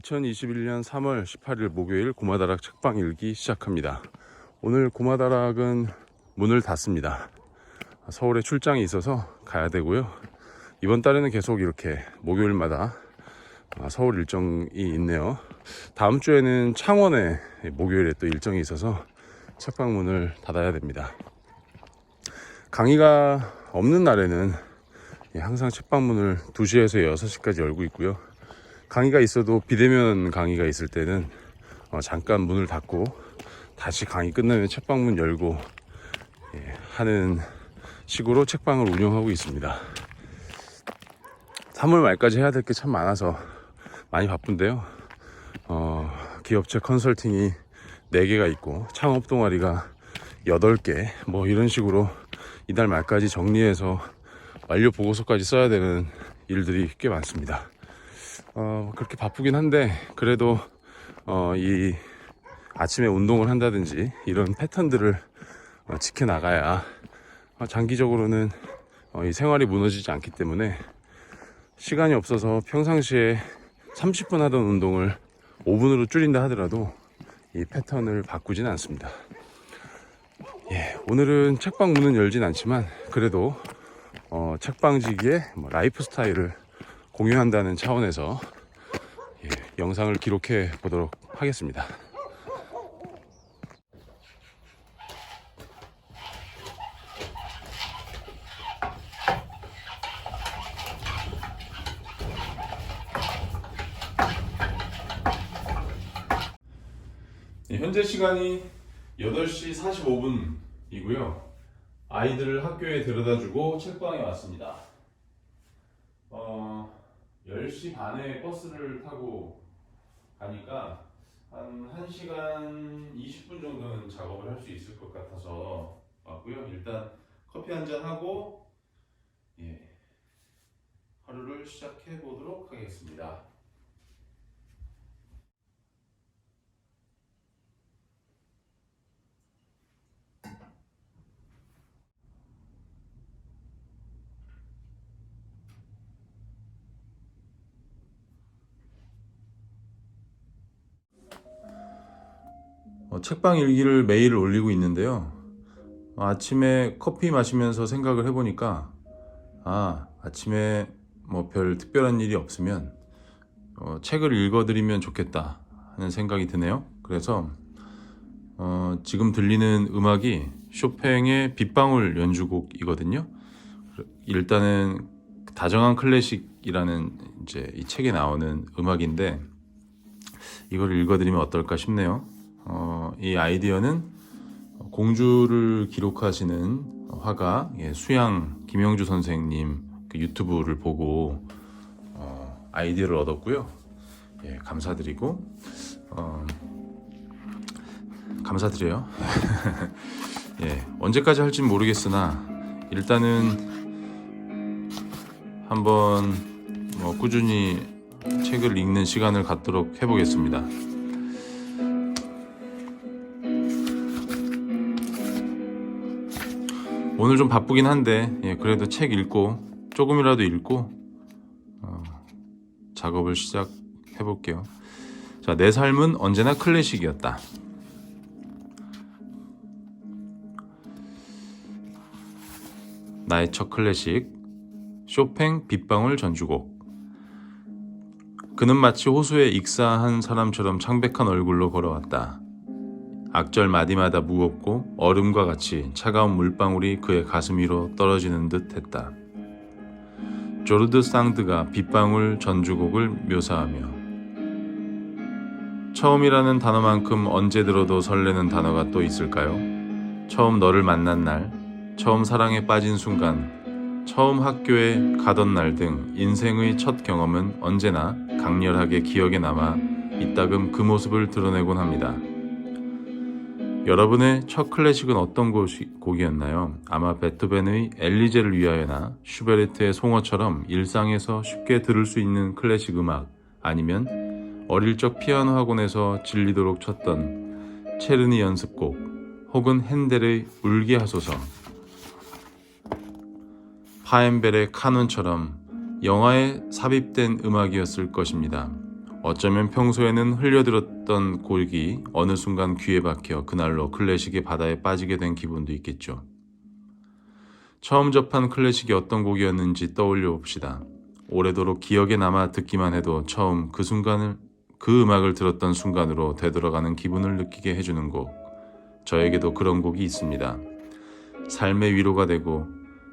2021년 3월 18일 목요일 고마다락 책방 일기 시작합니다. 오늘 고마다락은 문을 닫습니다. 서울에 출장이 있어서 가야 되고요. 이번 달에는 계속 이렇게 목요일마다 서울 일정이 있네요. 다음 주에는 창원에 목요일에 또 일정이 있어서 책방 문을 닫아야 됩니다. 강의가 없는 날에는 항상 책방 문을 2시에서 6시까지 열고 있고요. 강의가 있어도 비대면 강의가 있을 때는 잠깐 문을 닫고 다시 강의 끝나면 책방 문 열고 하는 식으로 책방을 운영하고 있습니다. 3월 말까지 해야 될 게 참 많아서 많이 바쁜데요. 기업체 컨설팅이 4개가 있고 창업 동아리가 8개 뭐 이런 식으로 이달 말까지 정리해서 완료 보고서까지 써야 되는 일들이 꽤 많습니다. 그렇게 바쁘긴 한데 그래도 이 아침에 운동을 한다든지 이런 패턴들을 지켜나가야 장기적으로는 이 생활이 무너지지 않기 때문에 시간이 없어서 평상시에 30분 하던 운동을 5분으로 줄인다 하더라도 이 패턴을 바꾸진 않습니다. 오늘은 책방 문은 열진 않지만 그래도 책방지기의 라이프 스타일을 공유한다는 차원에서 영상을 기록해 보도록 하겠습니다. 현재 시간이 8시 45분이고요. 아이들을 학교에 데려다주고 책방에 왔습니다. 10시 반에 버스를 타고 가니까 한 1시간 20분 정도는 작업을 할 수 있을 것 같아서 왔고요. 일단 커피 한잔 하고 하루를 시작해 보도록 하겠습니다. 책방 일기를 매일 올리고 있는데요. 아침에 커피 마시면서 생각을 해보니까 아침에 뭐 별 특별한 일이 없으면 책을 읽어드리면 좋겠다 하는 생각이 드네요. 그래서 지금 들리는 음악이 쇼팽의 빗방울 연주곡이거든요. 일단은 다정한 클래식이라는 이제 이 책에 나오는 음악인데 이걸 읽어드리면 어떨까 싶네요. 이 아이디어는 공주를 기록하시는 화가 수양 김영주 선생님 그 유튜브를 보고 아이디어를 얻었고요. 감사드리고 감사드려요. 언제까지 할지는 모르겠으나 일단은 한번 꾸준히 책을 읽는 시간을 갖도록 해보겠습니다. 오늘 좀 바쁘긴 한데 그래도 책 읽고 조금이라도 읽고 작업을 시작해 볼게요. 자, 내 삶은 언제나 클래식이었다. 나의 첫 클래식 쇼팽 빗방울 전주곡. 그는 마치 호수에 익사한 사람처럼 창백한 얼굴로 걸어왔다. 악절 마디마다 무겁고 얼음과 같이 차가운 물방울이 그의 가슴 위로 떨어지는 듯 했다. 조르드 상드가 빗방울 전주곡을 묘사하며 처음이라는 단어만큼 언제 들어도 설레는 단어가 또 있을까요? 처음 너를 만난 날, 처음 사랑에 빠진 순간, 처음 학교에 가던 날 등 인생의 첫 경험은 언제나 강렬하게 기억에 남아 이따금 그 모습을 드러내곤 합니다. 여러분의 첫 클래식은 어떤 곡이었나요? 아마 베토벤의 엘리제를 위하여나 슈베르트의 송어처럼 일상에서 쉽게 들을 수 있는 클래식 음악, 아니면 어릴 적 피아노 학원에서 질리도록 쳤던 체르니 연습곡, 혹은 핸델의 울게 하소서, 파엠벨의 카논처럼 영화에 삽입된 음악이었을 것입니다. 어쩌면 평소에는 흘려들었던 곡이 어느 순간 귀에 박혀 그날로 클래식의 바다에 빠지게 된 기분도 있겠죠. 처음 접한 클래식이 어떤 곡이었는지 떠올려 봅시다. 오래도록 기억에 남아 듣기만 해도 처음 그 음악을 들었던 순간으로 되돌아가는 기분을 느끼게 해주는 곡. 저에게도 그런 곡이 있습니다. 삶의 위로가 되고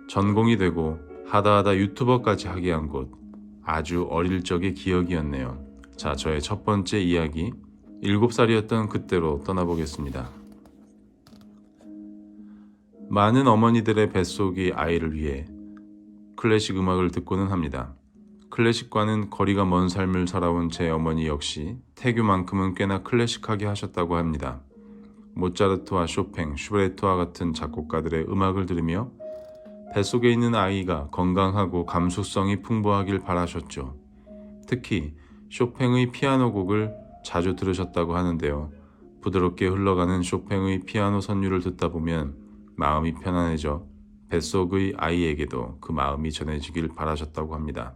전공이 되고 하다하다 유튜버까지 하게 한 곳. 아주 어릴 적의 기억이었네요. 자, 저의 첫 번째 이야기, 7살이었던 그때로 떠나보겠습니다. 많은 어머니들의 뱃속이 아이를 위해 클래식 음악을 듣고는 합니다. 클래식과는 거리가 먼 삶을 살아온 제 어머니 역시 태교만큼은 꽤나 클래식하게 하셨다고 합니다. 모차르트와 쇼팽, 슈베르트와 같은 작곡가들의 음악을 들으며 뱃속에 있는 아이가 건강하고 감수성이 풍부하길 바라셨죠. 특히 쇼팽의 피아노 곡을 자주 들으셨다고 하는데요. 부드럽게 흘러가는 쇼팽의 피아노 선율을 듣다 보면 마음이 편안해져 뱃속의 아이에게도 그 마음이 전해지길 바라셨다고 합니다.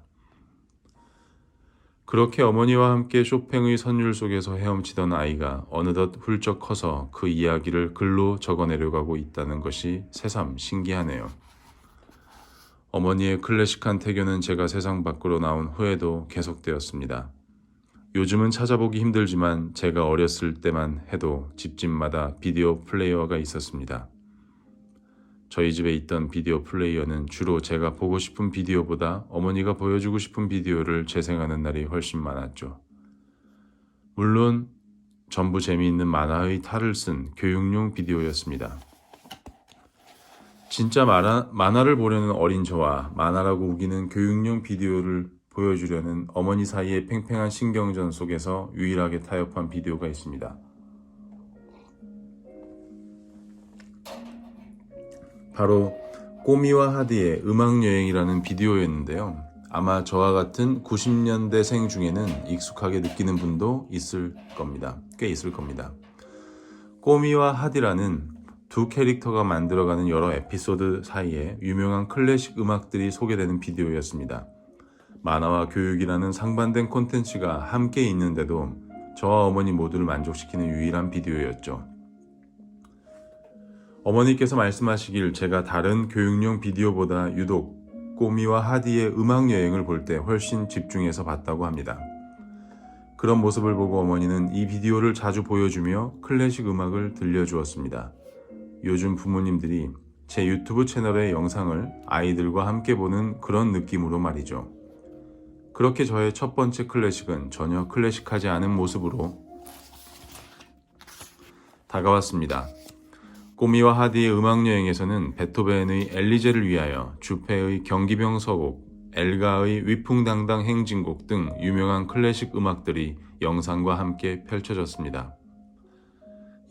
그렇게 어머니와 함께 쇼팽의 선율 속에서 헤엄치던 아이가 어느덧 훌쩍 커서 그 이야기를 글로 적어내려가고 있다는 것이 새삼 신기하네요. 어머니의 클래식한 태교는 제가 세상 밖으로 나온 후에도 계속되었습니다. 요즘은 찾아보기 힘들지만 제가 어렸을 때만 해도 집집마다 비디오 플레이어가 있었습니다. 저희 집에 있던 비디오 플레이어는 주로 제가 보고 싶은 비디오보다 어머니가 보여주고 싶은 비디오를 재생하는 날이 훨씬 많았죠. 물론 전부 재미있는 만화의 탈을 쓴 교육용 비디오였습니다. 진짜 만화를 보려는 어린 저와 만화라고 우기는 교육용 비디오를 보여주려는 어머니 사이의 팽팽한 신경전 속에서 유일하게 타협한 비디오가 있습니다. 바로 꼬미와 하디의 음악여행이라는 비디오였는데요. 아마 저와 같은 90년대생 중에는 익숙하게 느끼는 분도 있을 겁니다. 꽤 있을 겁니다. 꼬미와 하디라는 두 캐릭터가 만들어가는 여러 에피소드 사이에 유명한 클래식 음악들이 소개되는 비디오였습니다. 만화와 교육이라는 상반된 콘텐츠가 함께 있는데도 저와 어머니 모두를 만족시키는 유일한 비디오였죠. 어머니께서 말씀하시길 제가 다른 교육용 비디오보다 유독 꼬미와 하디의 음악여행을 볼 때 훨씬 집중해서 봤다고 합니다. 그런 모습을 보고 어머니는 이 비디오를 자주 보여주며 클래식 음악을 들려주었습니다. 요즘 부모님들이 제 유튜브 채널의 영상을 아이들과 함께 보는 그런 느낌으로 말이죠. 그렇게 저의 첫 번째 클래식은 전혀 클래식하지 않은 모습으로 다가왔습니다. 꼬미와 하디의 음악여행에서는 베토벤의 엘리제를 위하여, 주페의 경기병 서곡, 엘가의 위풍당당 행진곡 등 유명한 클래식 음악들이 영상과 함께 펼쳐졌습니다.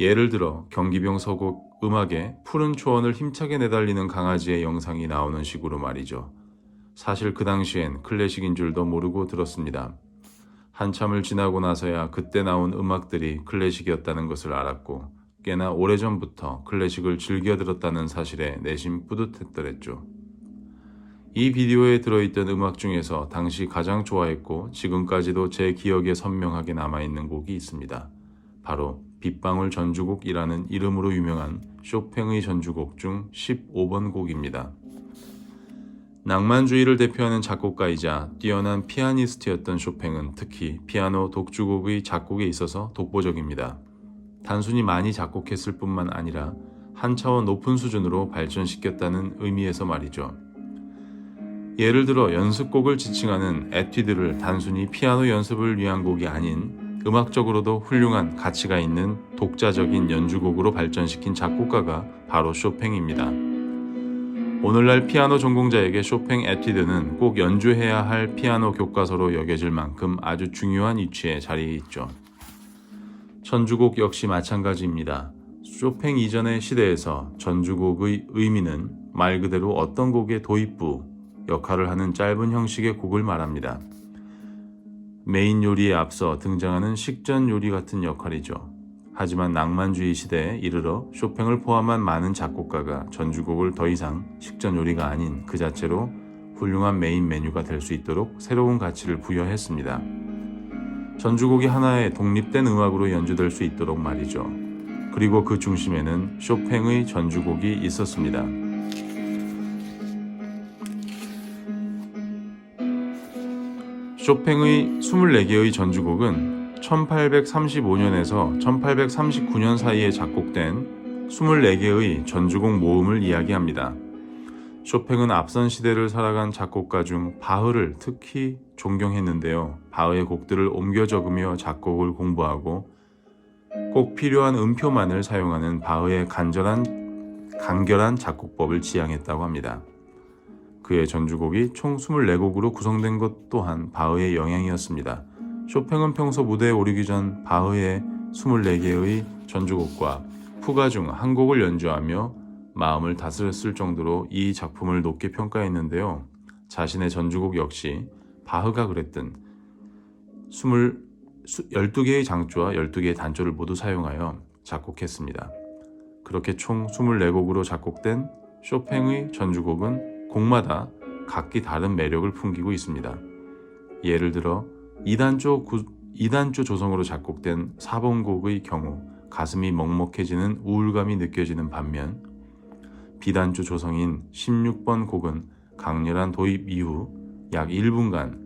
예를 들어 경기병 서곡 음악에 푸른 초원을 힘차게 내달리는 강아지의 영상이 나오는 식으로 말이죠. 사실 그 당시엔 클래식인 줄도 모르고 들었습니다. 한참을 지나고 나서야 그때 나온 음악들이 클래식이었다는 것을 알았고 꽤나 오래전부터 클래식을 즐겨 들었다는 사실에 내심 뿌듯했더랬죠. 이 비디오에 들어있던 음악 중에서 당시 가장 좋아했고 지금까지도 제 기억에 선명하게 남아있는 곡이 있습니다. 바로 빗방울 전주곡이라는 이름으로 유명한 쇼팽의 전주곡 중 15번 곡입니다. 낭만주의를 대표하는 작곡가이자 뛰어난 피아니스트였던 쇼팽은 특히 피아노 독주곡의 작곡에 있어서 독보적입니다. 단순히 많이 작곡했을 뿐만 아니라 한 차원 높은 수준으로 발전시켰다는 의미에서 말이죠. 예를 들어 연습곡을 지칭하는 에뛰드를 단순히 피아노 연습을 위한 곡이 아닌 음악적으로도 훌륭한 가치가 있는 독자적인 연주곡으로 발전시킨 작곡가가 바로 쇼팽입니다. 오늘날 피아노 전공자에게 쇼팽 에뛰드는 꼭 연주해야 할 피아노 교과서로 여겨질 만큼 아주 중요한 위치에 자리해 있죠. 전주곡 역시 마찬가지입니다. 쇼팽 이전의 시대에서 전주곡의 의미는 말 그대로 어떤 곡의 도입부 역할을 하는 짧은 형식의 곡을 말합니다. 메인 요리에 앞서 등장하는 식전 요리 같은 역할이죠. 하지만 낭만주의 시대에 이르러 쇼팽을 포함한 많은 작곡가가 전주곡을 더 이상 식전 요리가 아닌 그 자체로 훌륭한 메인 메뉴가 될 수 있도록 새로운 가치를 부여했습니다. 전주곡이 하나의 독립된 음악으로 연주될 수 있도록 말이죠. 그리고 그 중심에는 쇼팽의 전주곡이 있었습니다. 쇼팽의 24개의 전주곡은 1835년에서 1839년 사이에 작곡된 24개의 전주곡 모음을 이야기합니다. 쇼팽은 앞선 시대를 살아간 작곡가 중 바흐를 특히 존경했는데요. 바흐의 곡들을 옮겨 적으며 작곡을 공부하고 꼭 필요한 음표만을 사용하는 바흐의 간결한 작곡법을 지향했다고 합니다. 그의 전주곡이 총 24곡으로 구성된 것 또한 바흐의 영향이었습니다. 쇼팽은 평소 무대에 오르기 전 바흐의 24개의 전주곡과 푸가 중 한 곡을 연주하며 마음을 다스렸을 정도로 이 작품을 높게 평가했는데요. 자신의 전주곡 역시 바흐가 그랬듯 12개의 장조와 12개의 단조를 모두 사용하여 작곡했습니다. 그렇게 총 24곡으로 작곡된 쇼팽의 전주곡은 곡마다 각기 다른 매력을 풍기고 있습니다. 예를 들어 2단조 조성으로 작곡된 4번 곡의 경우 가슴이 먹먹해지는 우울감이 느껴지는 반면 비단조 조성인 16번 곡은 강렬한 도입 이후 약 1분간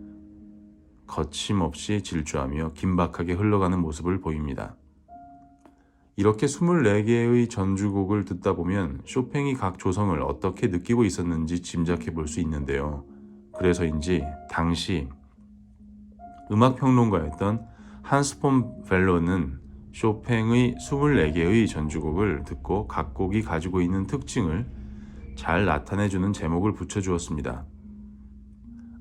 거침없이 질주하며 긴박하게 흘러가는 모습을 보입니다. 이렇게 24개의 전주곡을 듣다 보면 쇼팽이 각 조성을 어떻게 느끼고 있었는지 짐작해 볼 수 있는데요. 그래서인지 당시 음악평론가였던 한스 폰 벨로는 쇼팽의 24개의 전주곡을 듣고 각 곡이 가지고 있는 특징을 잘 나타내주는 제목을 붙여주었습니다.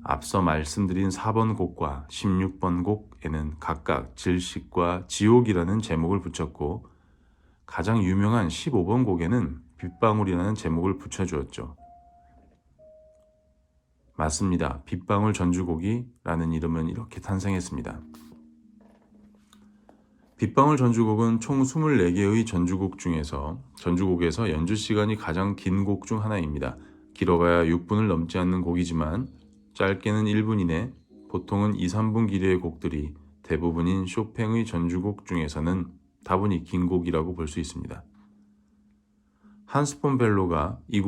앞서 말씀드린 4번 곡과 16번 곡에는 각각 질식과 지옥이라는 제목을 붙였고 가장 유명한 15번 곡에는 빗방울이라는 제목을 붙여주었죠. 맞습니다. 빗방울 전주곡이라는 이름은 이렇게 탄생했습니다. 빗방울 전주곡은 총 24개의 전주곡에서 연주 시간이 가장 긴 곡 중 하나입니다. 길어봐야 6분을 넘지 않는 곡이지만 짧게는 1분 이내, 보통은 2, 3분 길이의 곡들이 대부분인 쇼팽의 전주곡 중에서는 다분히 긴 곡이라고 볼 수 있습니다. 한스 폰 벨로가 이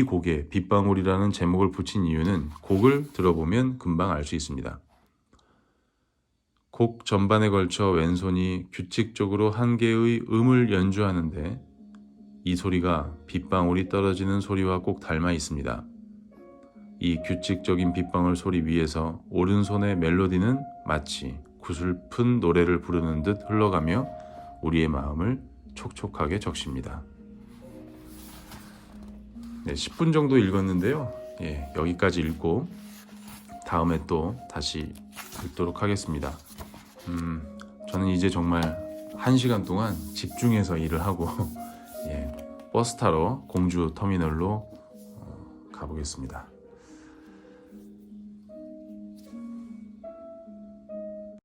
곡에 빗방울이라는 제목을 붙인 이유는 곡을 들어보면 금방 알 수 있습니다. 곡 전반에 걸쳐 왼손이 규칙적으로 한 개의 음을 연주하는데 이 소리가 빗방울이 떨어지는 소리와 꼭 닮아 있습니다. 이 규칙적인 빗방울 소리 위에서 오른손의 멜로디는 마치 구슬픈 노래를 부르는 듯 흘러가며 우리의 마음을 촉촉하게 적십니다. 네, 10분 정도 읽었는데요. 여기까지 읽고 다음에 또 다시 읽도록 하겠습니다. 저는 이제 정말 1시간 동안 집중해서 일을 하고 버스 타러 공주 터미널로 가보겠습니다.